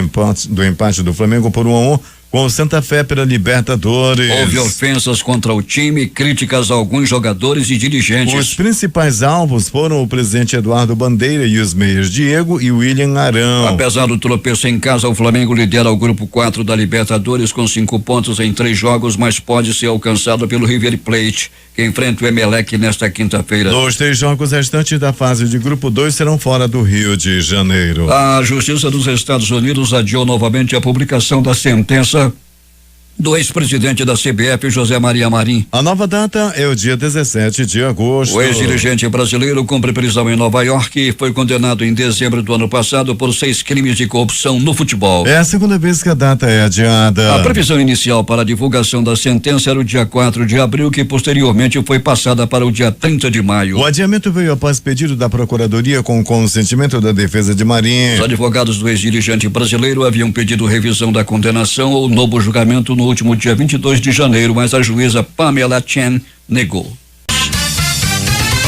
empate do Flamengo por 1-1 com o Santa Fé pela Libertadores. Houve ofensas contra o time, críticas a alguns jogadores e dirigentes. Os principais alvos foram o presidente Eduardo Bandeira e os meias Diego e William Arão. Apesar do tropeço em casa, o Flamengo lidera o grupo 4 da Libertadores com 5 pontos em 3 jogos, mas pode ser alcançado pelo River Plate, que enfrenta o Emelec nesta quinta-feira. Os 3 jogos restantes da fase de grupo 2 serão fora do Rio de Janeiro. A Justiça dos Estados Unidos adiou novamente a publicação da sentença do ex-presidente da CBF, José Maria Marim. A nova data é o dia 17 de agosto. O ex-dirigente brasileiro cumpre prisão em Nova York e foi condenado em dezembro do ano passado por 6 crimes de corrupção no futebol. É a segunda vez que a data é adiada. A previsão inicial para a divulgação da sentença era o dia 4 de abril, que posteriormente foi passada para o dia 30 de maio. O adiamento veio após pedido da Procuradoria com o consentimento da defesa de Marim. Os advogados do ex-dirigente brasileiro haviam pedido revisão da condenação ou novo julgamento no último dia 22 de janeiro, mas a juíza Pamela Chen negou.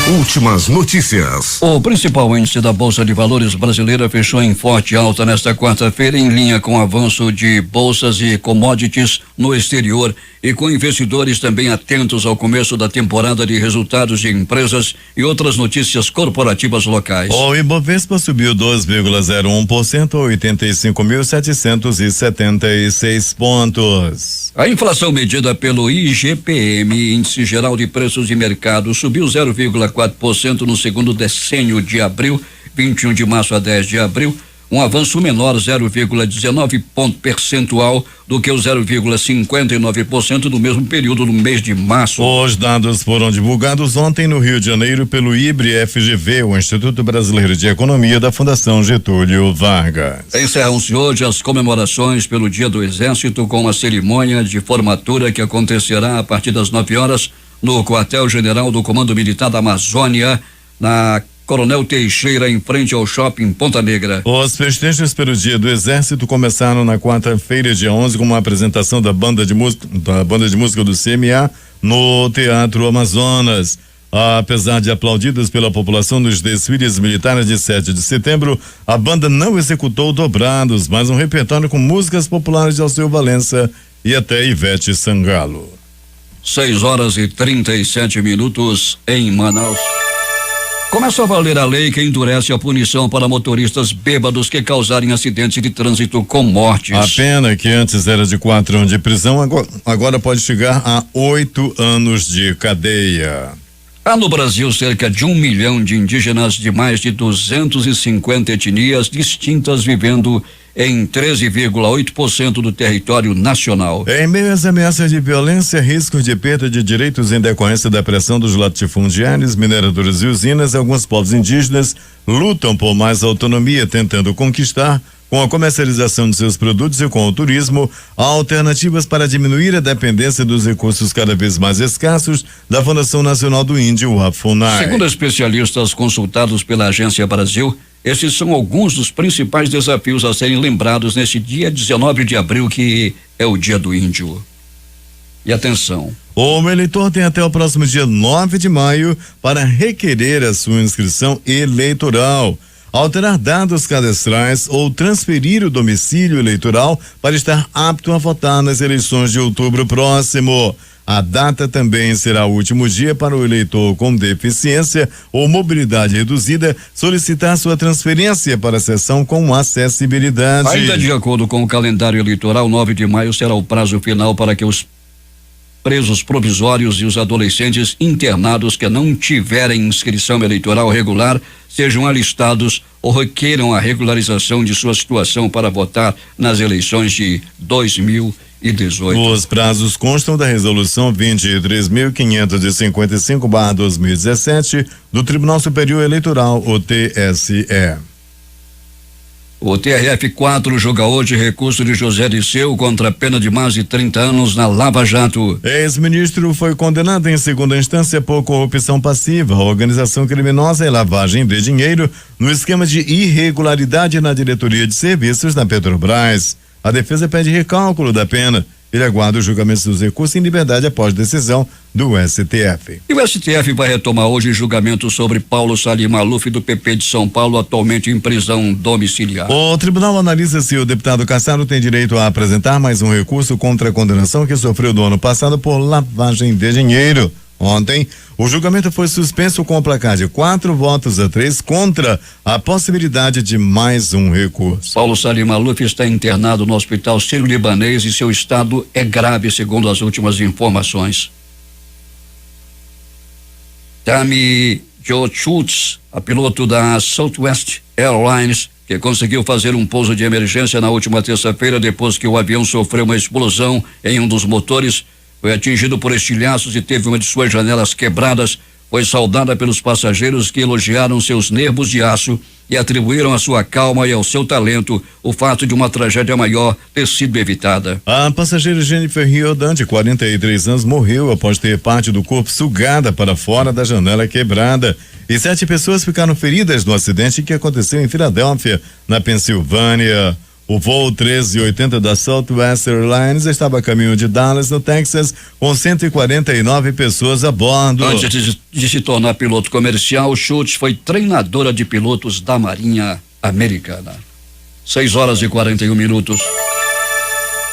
Últimas notícias. O principal índice da Bolsa de Valores brasileira fechou em forte alta nesta quarta-feira, em linha com o avanço de bolsas e commodities no exterior e com investidores também atentos ao começo da temporada de resultados de empresas e outras notícias corporativas locais. O Ibovespa subiu 2,01% a 85.776 pontos. A inflação medida pelo IGPM, Índice Geral de Preços de Mercado, subiu 0,4% no segundo decênio de abril, 21 de março a 10 de abril, um avanço menor 0,19 ponto percentual do que o 0,59% do mesmo período no mês de março. Os dados foram divulgados ontem no Rio de Janeiro pelo IBRE-FGV, o Instituto Brasileiro de Economia da Fundação Getúlio Vargas. Encerram-se hoje as comemorações pelo Dia do Exército com uma cerimônia de formatura que acontecerá a partir das 9 horas no Quartel-General do Comando Militar da Amazônia, na Coronel Teixeira, em frente ao Shopping Ponta Negra. Os festejos pelo Dia do Exército começaram na quarta-feira, dia 11, com uma apresentação da banda de música do CMA no Teatro Amazonas. Apesar de aplaudidos pela população nos desfiles militares de 7 de setembro, a banda não executou dobrados, mas um repertório com músicas populares de Alceu Valença e até Ivete Sangalo. 6 horas e 37 minutos em Manaus. Começa a valer a lei que endurece a punição para motoristas bêbados que causarem acidentes de trânsito com mortes. A pena, que antes era de 4 anos de prisão, agora pode chegar a 8 anos de cadeia. Há no Brasil cerca de 1 milhão de indígenas de mais de 250 etnias distintas vivendo em 13,8% do território nacional. Em meio às ameaças de violência, riscos de perda de direitos em decorrência da pressão dos latifundiários, mineradoras e usinas, alguns povos indígenas lutam por mais autonomia, tentando conquistar, com a comercialização de seus produtos e com o turismo, alternativas para diminuir a dependência dos recursos cada vez mais escassos da Fundação Nacional do Índio, a FUNAI. Segundo especialistas consultados pela Agência Brasil, esses são alguns dos principais desafios a serem lembrados neste dia 19 de abril, que é o Dia do Índio. E atenção. O eleitor tem até o próximo dia 9 de maio para requerer a sua inscrição eleitoral, alterar dados cadastrais ou transferir o domicílio eleitoral para estar apto a votar nas eleições de outubro próximo. A data também será o último dia para o eleitor com deficiência ou mobilidade reduzida solicitar sua transferência para a sessão com acessibilidade. Ainda de acordo com o calendário eleitoral, 9 de maio será o prazo final para que os presos provisórios e os adolescentes internados que não tiverem inscrição eleitoral regular sejam alistados ou requeiram a regularização de sua situação para votar nas eleições de 2018. Os prazos constam da resolução 23.555/2017 do Tribunal Superior Eleitoral, o TSE. O TRF4 julga hoje recurso de José Dirceu contra a pena de mais de 30 anos na Lava Jato. Ex-ministro foi condenado em segunda instância por corrupção passiva, organização criminosa e lavagem de dinheiro no esquema de irregularidade na diretoria de serviços da Petrobras. A defesa pede recálculo da pena. Ele aguarda o julgamento dos recursos em liberdade após decisão do STF. E o STF vai retomar hoje julgamento sobre Paulo Salim Maluf do PP de São Paulo, atualmente em prisão domiciliar. O tribunal analisa se o deputado Cassaro tem direito a apresentar mais um recurso contra a condenação que sofreu do ano passado por lavagem de dinheiro. Ontem, o julgamento foi suspenso com o placar de 4-3 contra a possibilidade de mais um recurso. Paulo Salim Maluf está internado no Hospital Sírio-Libanês e seu estado é grave, segundo as últimas informações. Tammy Jo Schultz, a piloto da Southwest Airlines, que conseguiu fazer um pouso de emergência na última terça-feira depois que o avião sofreu uma explosão em um dos motores, foi atingido por estilhaços e teve uma de suas janelas quebradas. Foi saudada pelos passageiros que elogiaram seus nervos de aço e atribuíram à sua calma e ao seu talento o fato de uma tragédia maior ter sido evitada. A passageira Jennifer Riordan, de 43 anos, morreu após ter parte do corpo sugada para fora da janela quebrada. E 7 pessoas ficaram feridas no acidente que aconteceu em Filadélfia, na Pensilvânia. O voo 1380 da Southwest Airlines estava a caminho de Dallas, no Texas, com 149 pessoas a bordo. Antes de se tornar piloto comercial, Schultz foi treinadora de pilotos da Marinha Americana. 6:41.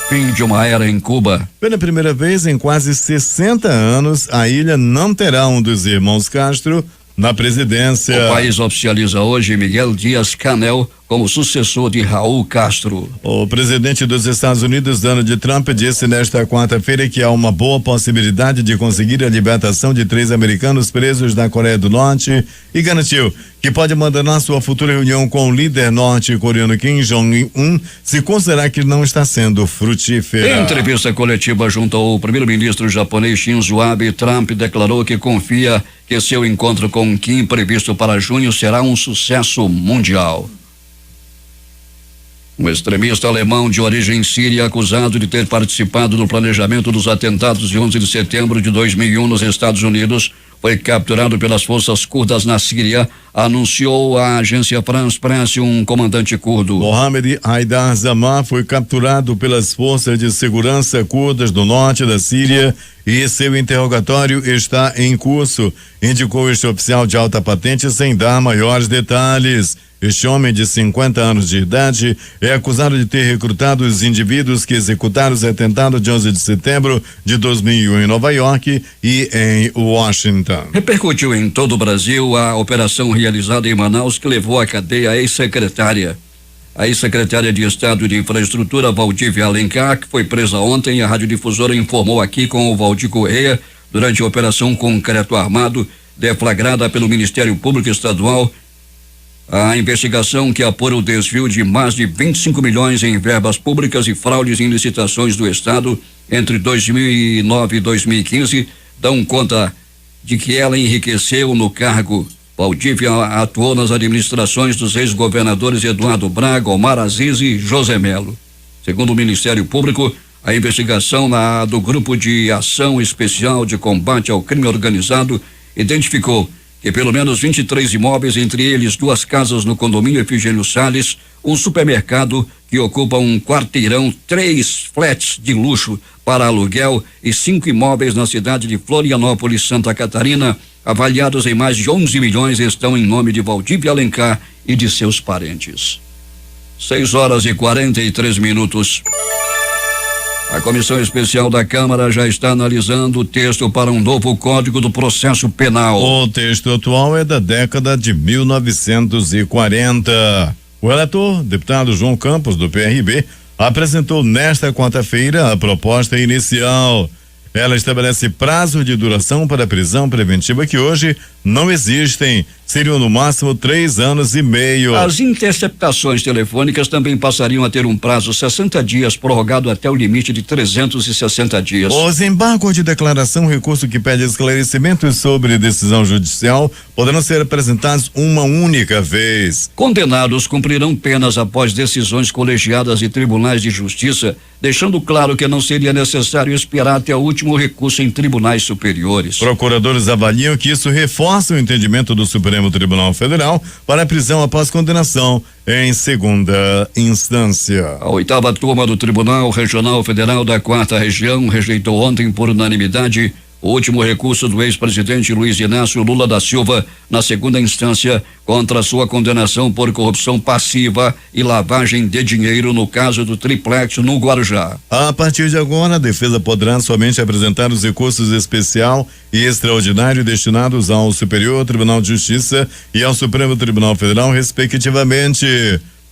Fim de uma era em Cuba. Pela primeira vez em quase 60 anos, a ilha não terá um dos irmãos Castro na presidência. O país oficializa hoje Miguel Díaz-Canel como sucessor de Raul Castro. O presidente dos Estados Unidos, Donald Trump, disse nesta quarta-feira que há uma boa possibilidade de conseguir a libertação de 3 americanos presos na Coreia do Norte e garantiu que pode abandonar sua futura reunião com o líder norte-coreano Kim Jong-un se considerar que não está sendo frutífera. Em entrevista coletiva junto ao primeiro-ministro japonês Shinzo Abe, Trump declarou que confia que seu encontro com Kim, previsto para junho, será um sucesso mundial. Um extremista alemão de origem síria, acusado de ter participado no planejamento dos atentados de 11 de setembro de 2001 nos Estados Unidos, foi capturado pelas forças curdas na Síria, anunciou a agência France Press um comandante curdo. Mohamed Haidar Zaman foi capturado pelas forças de segurança curdas do norte da Síria e seu interrogatório está em curso, indicou este oficial de alta patente sem dar maiores detalhes. Este homem de 50 anos de idade é acusado de ter recrutado os indivíduos que executaram os atentados de 11 de setembro de 2001 em Nova York e em Washington. Repercutiu em todo o Brasil a operação realizada em Manaus que levou à cadeia a ex-secretária. A ex-secretária de Estado de Infraestrutura, Valdívia Alencar, que foi presa ontem, a radiodifusora informou aqui com o Valdir Correia, durante a operação Concreto Armado, deflagrada pelo Ministério Público Estadual. A investigação que apura o desvio de mais de 25 milhões em verbas públicas e fraudes em licitações do Estado entre 2009 e 2015 dão conta de que ela enriqueceu no cargo. Valdívia atuou nas administrações dos ex-governadores Eduardo Braga, Omar Aziz e José Melo. Segundo o Ministério Público, a investigação do Grupo de Ação Especial de Combate ao Crime Organizado identificou que pelo menos 23 imóveis, entre eles 2 casas no condomínio Efigênio Salles, um supermercado que ocupa um quarteirão, 3 flats de luxo para aluguel e 5 imóveis na cidade de Florianópolis, Santa Catarina, avaliados em mais de 11 milhões, estão em nome de Valdívia Alencar e de seus parentes. 6:43. A Comissão Especial da Câmara já está analisando o texto para um novo Código do Processo Penal. O texto atual é da década de 1940. O relator, deputado João Campos, do PRB, apresentou nesta quarta-feira a proposta inicial. Ela estabelece prazo de duração para a prisão preventiva que hoje não existem. Seriam no máximo 3 anos e meio. As interceptações telefônicas também passariam a ter um prazo 60 dias, prorrogado até o limite de 360 dias. Os embargos de declaração, recurso que pede esclarecimentos sobre decisão judicial, poderão ser apresentados uma única vez. Condenados cumprirão penas após decisões colegiadas de tribunais de justiça, deixando claro que não seria necessário esperar até o último recurso em tribunais superiores. Procuradores avaliam que isso reforça o entendimento do Supremo Tribunal Federal para a prisão após condenação em segunda instância. A 8ª turma do Tribunal Regional Federal da 4ª Região rejeitou ontem por unanimidade o último recurso do ex-presidente Luiz Inácio Lula da Silva na segunda instância contra sua condenação por corrupção passiva e lavagem de dinheiro no caso do triplex no Guarujá. A partir de agora, a defesa poderá somente apresentar os recursos especial e extraordinário destinados ao Superior Tribunal de Justiça e ao Supremo Tribunal Federal, respectivamente.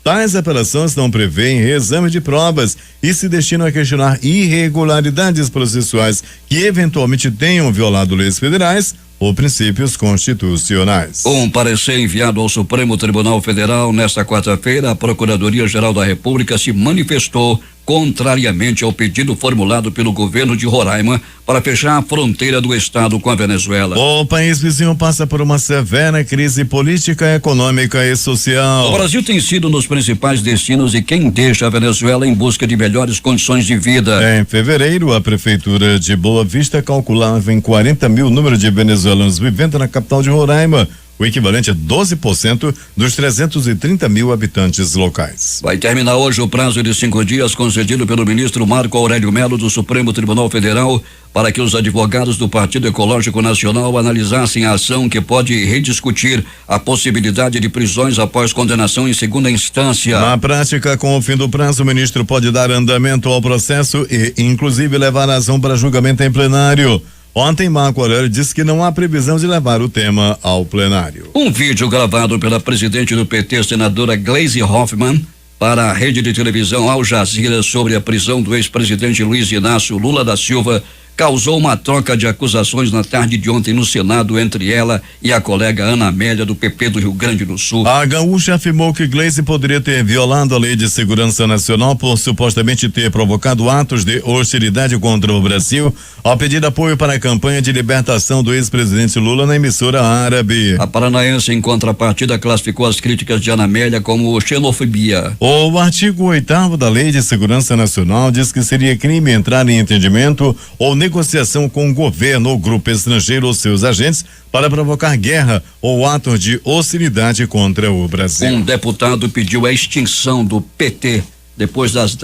Tais apelações não prevêem reexame de provas e se destinam a questionar irregularidades processuais que eventualmente tenham violado leis federais ou princípios constitucionais. Um parecer enviado ao Supremo Tribunal Federal nesta quarta-feira, a Procuradoria-Geral da República se manifestou contrariamente ao pedido formulado pelo governo de Roraima para fechar a fronteira do estado com a Venezuela. O país vizinho passa por uma severa crise política, econômica e social. O Brasil tem sido um dos principais destinos de quem deixa a Venezuela em busca de melhores condições de vida. Em fevereiro, a prefeitura de Boa Vista calculava em 40 mil o número de venezuelanos vivendo na capital de Roraima, o equivalente a 12% dos 330 mil habitantes locais. Vai terminar hoje o prazo de 5 dias concedido pelo ministro Marco Aurélio Melo do Supremo Tribunal Federal para que os advogados do Partido Ecológico Nacional analisassem a ação que pode rediscutir a possibilidade de prisões após condenação em segunda instância. Na prática, com o fim do prazo, o ministro pode dar andamento ao processo e, inclusive, levar a ação para julgamento em plenário. Ontem, Marco Aurélio disse que não há previsão de levar o tema ao plenário. Um vídeo gravado pela presidente do PT, senadora Gleisi Hoffmann, para a rede de televisão Al Jazeera sobre a prisão do ex-presidente Luiz Inácio Lula da Silva causou uma troca de acusações na tarde de ontem no Senado entre ela e a colega Ana Amélia do PP do Rio Grande do Sul. A gaúcha afirmou que Gleisi poderia ter violado a Lei de Segurança Nacional por supostamente ter provocado atos de hostilidade contra o Brasil ao pedir apoio para a campanha de libertação do ex-presidente Lula na emissora árabe. A paranaense, em contrapartida, classificou as críticas de Ana Amélia como xenofobia. O artigo 8º da Lei de Segurança Nacional diz que seria crime entrar em entendimento ou negociação com o governo ou grupo estrangeiro ou seus agentes para provocar guerra ou atos de hostilidade contra o Brasil. Um deputado pediu a extinção do PT depois das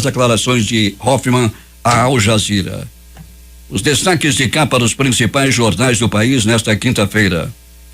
declarações de Hoffmann à Al Jazeera. Os destaques de capa dos principais jornais do país nesta quinta-feira.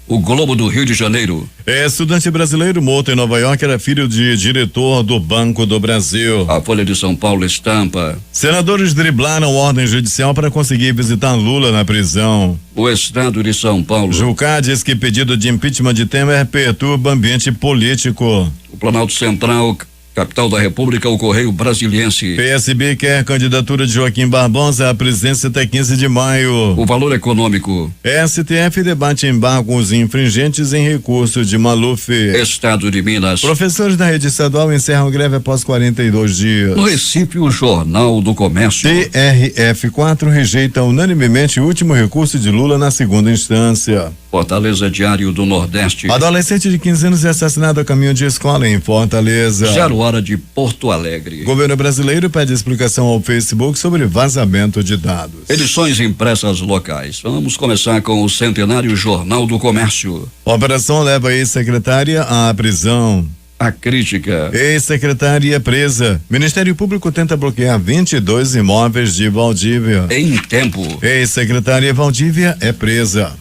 O Globo do Rio de Janeiro. Estudante brasileiro morto em Nova York era filho de diretor do Banco do Brasil. A Folha de São Paulo estampa. Senadores driblaram ordem judicial para conseguir visitar Lula na prisão. O Estado de São Paulo. Jucá diz que pedido de impeachment de Temer perturba ambiente político. O Planalto Central, capital da República, o Correio Brasiliense. PSB quer candidatura de Joaquim Barbosa à presidência até 15 de maio. O Valor Econômico. STF debate embargos infringentes em recurso de Maluf. Estado de Minas. Professores da rede estadual encerram greve após 42 dias. No Recife, o Jornal do Comércio. TRF4 rejeita unanimemente o último recurso de Lula na segunda instância. Fortaleza, Diário do Nordeste. Adolescente de 15 anos é assassinado a caminho de escola em Fortaleza. 0 hora de Porto Alegre. Governo brasileiro pede explicação ao Facebook sobre vazamento de dados. Edições impressas locais. Vamos começar com o centenário Jornal do Comércio. Operação leva a ex-secretária à prisão. A crítica. Ex-secretária presa. Ministério Público tenta bloquear 22 imóveis de Valdívia. Em tempo. Ex-secretária Valdívia é presa.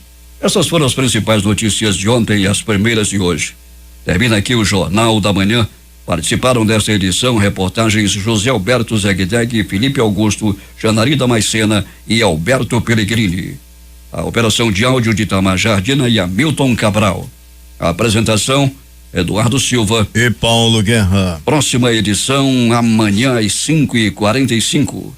Essas foram as principais notícias de ontem e as primeiras de hoje. Termina aqui o Jornal da Manhã, Participaram desta edição reportagens José Alberto Zegdeg, Felipe Augusto, Janari Damascena e Alberto Pellegrini. A operação de áudio de Itamar Jardina e Hamilton Cabral. A apresentação, Eduardo Silva e Paulo Guerra. Próxima edição amanhã às 5h45.